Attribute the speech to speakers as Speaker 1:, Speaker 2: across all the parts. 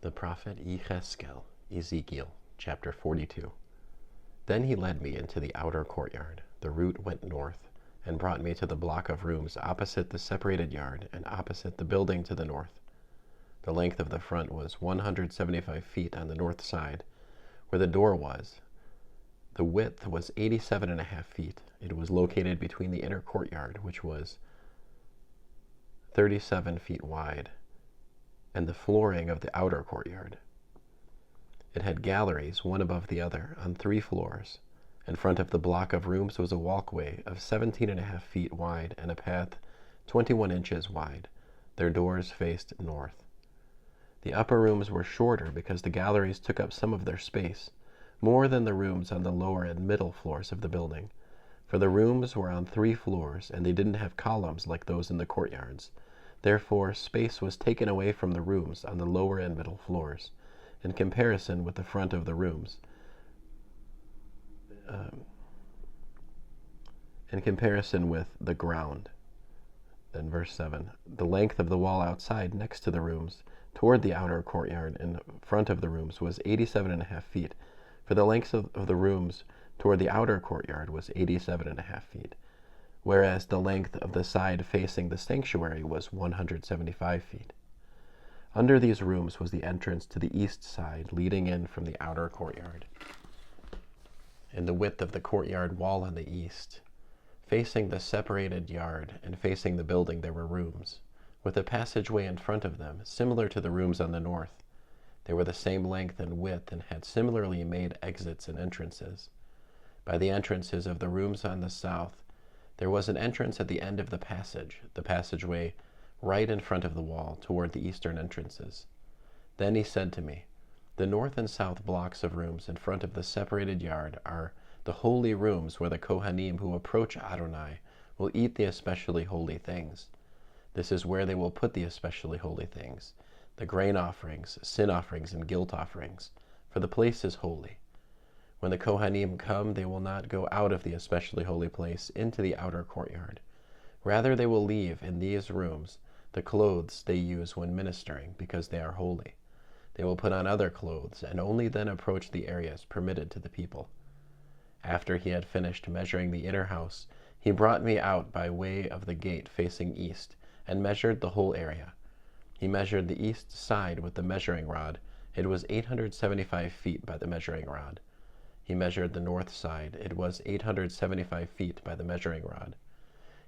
Speaker 1: The prophet Yechezk'el, Ezekiel, chapter 42. Then he led me into the outer courtyard. The route went north, and brought me to the block of rooms opposite the separated yard and opposite the building to the north. The length of the front was 175 feet on the north side, where the door was. The width was 87.5 feet. It was located between the inner courtyard, which was 37 feet wide, and the flooring of the outer courtyard. It had galleries, one above the other, on 3 floors. In front of the block of rooms was a walkway of 17.5 feet wide and a path 21 inches wide. Their doors faced north. The upper rooms were shorter because the galleries took up some of their space, more than the rooms on the lower and middle floors of the building. For the rooms were on 3 floors, and they didn't have columns like those in the courtyards. Therefore, space was taken away from the rooms on the lower and middle floors, in comparison with the front of the rooms. In comparison with the ground. Then verse 7. The length of the wall outside next to the rooms, toward the outer courtyard in front of the rooms, was 87.5 feet. For the length of the rooms toward the outer courtyard was 87.5 feet. Whereas the length of the side facing the sanctuary was 175 feet. Under these rooms was the entrance to the east side, leading in from the outer courtyard. In the width of the courtyard wall on the east, facing the separated yard and facing the building, there were rooms, with a passageway in front of them, similar to the rooms on the north. They were the same length and width and had similarly made exits and entrances. By the entrances of the rooms on the south, there was an entrance at the end of the passageway right in front of the wall toward the eastern entrances. Then he said to me, the north and south blocks of rooms in front of the separated yard are the holy rooms where the Kohanim who approach Adonai will eat the especially holy things. This is where they will put the especially holy things, the grain offerings, sin offerings, and guilt offerings, for the place is holy. When the Kohanim come, they will not go out of the especially holy place into the outer courtyard. Rather, they will leave in these rooms the clothes they use when ministering, because they are holy. They will put on other clothes, and only then approach the areas permitted to the people. After he had finished measuring the inner house, he brought me out by way of the gate facing east, and measured the whole area. He measured the east side with the measuring rod. It was 875 feet by the measuring rod. He measured the north side. It was 875 feet by the measuring rod.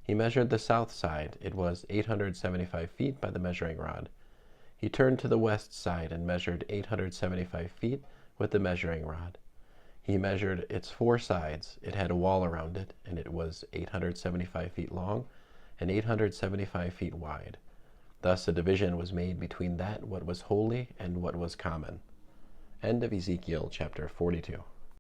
Speaker 1: He measured the south side. It was 875 feet by the measuring rod. He turned to the west side and measured 875 feet with the measuring rod. He measured its 4 sides. It had a wall around it, and it was 875 feet long and 875 feet wide. Thus a division was made between that what was holy and what was common. End of Ezekiel chapter 42.